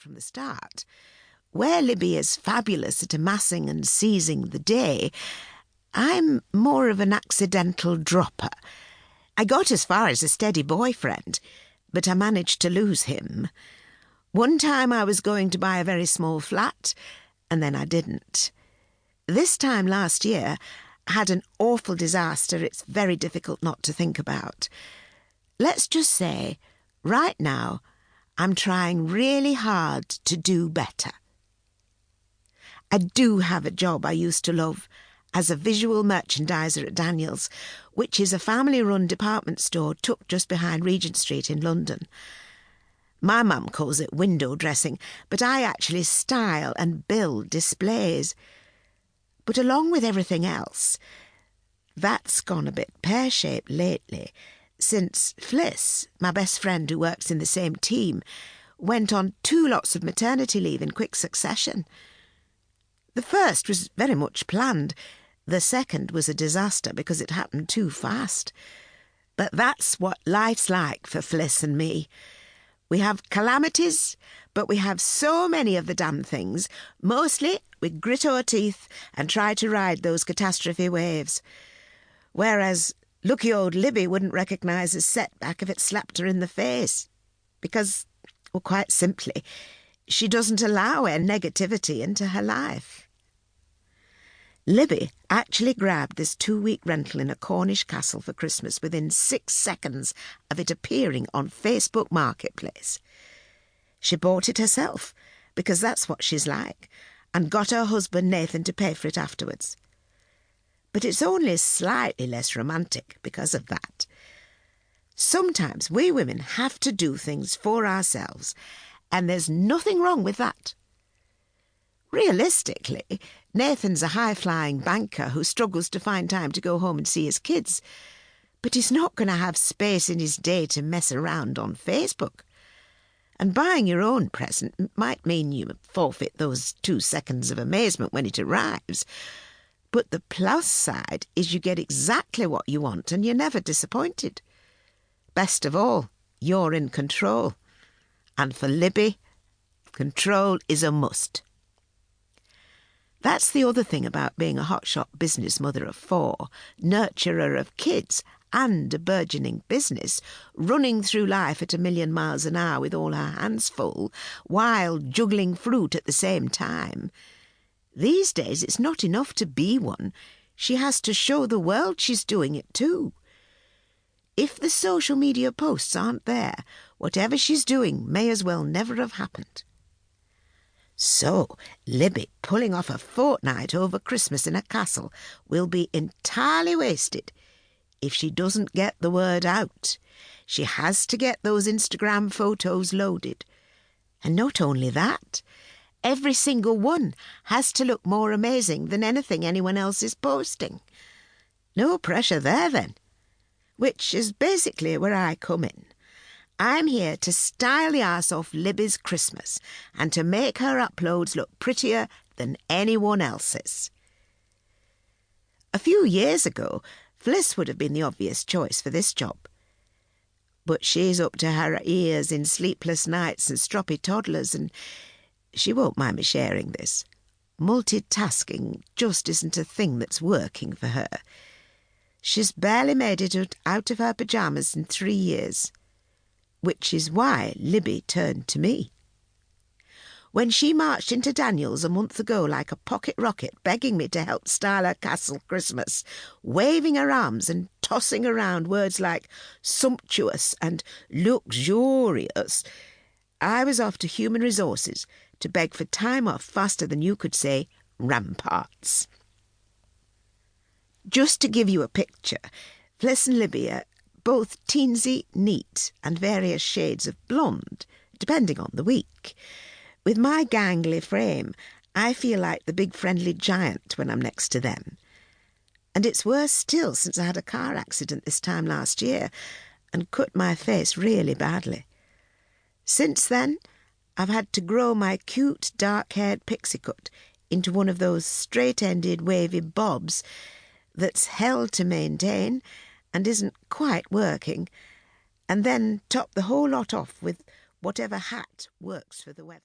from the start. Where Libby is fabulous at amassing and seizing the day, I'm more of an accidental dropper. I got as far as a steady boyfriend, but I managed to lose him. One time I was going to buy a very small flat, and then I didn't. This time last year, I had an awful disaster it's very difficult not to think about. Let's just say, right now, I'm trying really hard to do better. I do have a job I used to love as a visual merchandiser at Daniel's, which is a family-run department store tucked just behind Regent Street in London. My mum calls it window dressing, but I actually style and build displays. But along with everything else, that's gone a bit pear-shaped lately, since Fliss, my best friend who works in the same team, went on 2 lots of maternity leave in quick succession. The first was very much planned. The second was a disaster because it happened too fast. But that's what life's like for Fliss and me. We have calamities, but we have so many of the damn things. Mostly we grit our teeth and try to ride those catastrophe waves. Whereas lucky old Libby wouldn't recognise a setback if it slapped her in the face. Because, well, quite simply, she doesn't allow any negativity into her life. Libby actually grabbed this 2-week rental in a Cornish castle for Christmas within 6 seconds of it appearing on Facebook Marketplace. She bought it herself, because that's what she's like, and got her husband Nathan to pay for it afterwards. But it's only slightly less romantic because of that. Sometimes we women have to do things for ourselves, and there's nothing wrong with that. Realistically, Nathan's a high-flying banker who struggles to find time to go home and see his kids, but he's not going to have space in his day to mess around on Facebook. And buying your own present might mean you forfeit those 2 seconds of amazement when it arrives, but the plus side is you get exactly what you want and you're never disappointed. Best of all, you're in control. And for Libby, control is a must. That's the other thing about being a hotshot business mother of 4, nurturer of kids, and a burgeoning business, running through life at 1,000,000 miles an hour with all her hands full, while juggling fruit at the same time. These days it's not enough to be one. She has to show the world she's doing it too. If the social media posts aren't there, whatever she's doing may as well never have happened. So, Libby pulling off a fortnight over Christmas in a castle will be entirely wasted if she doesn't get the word out. She has to get those Instagram photos loaded. And not only that, every single one has to look more amazing than anything anyone else is posting. No pressure there then, which is basically where I come in. I'm here to style the arse off Libby's Christmas and to make her uploads look prettier than anyone else's. A few years ago, Fliss would have been the obvious choice for this job. But she's up to her ears in sleepless nights and stroppy toddlers, and she won't mind me sharing this. Multitasking just isn't a thing that's working for her. She's barely made it out of her pyjamas in 3 years. Which is why Libby turned to me. When she marched into Daniel's a month ago like a pocket rocket, begging me to help style her castle Christmas, waving her arms and tossing around words like sumptuous and luxurious, I was off to human resources to beg for time off faster than you could say ramparts. Just to give you a picture, Fliss and Libby are both teensy, neat, and various shades of blonde, depending on the week. With my gangly frame, I feel like the big friendly giant when I'm next to them. And it's worse still since I had a car accident this time last year and cut my face really badly. Since then, I've had to grow my cute, dark-haired pixie cut into one of those straight-ended, wavy bobs that's hell to maintain and isn't quite working, and then top the whole lot off with whatever hat works for the weather.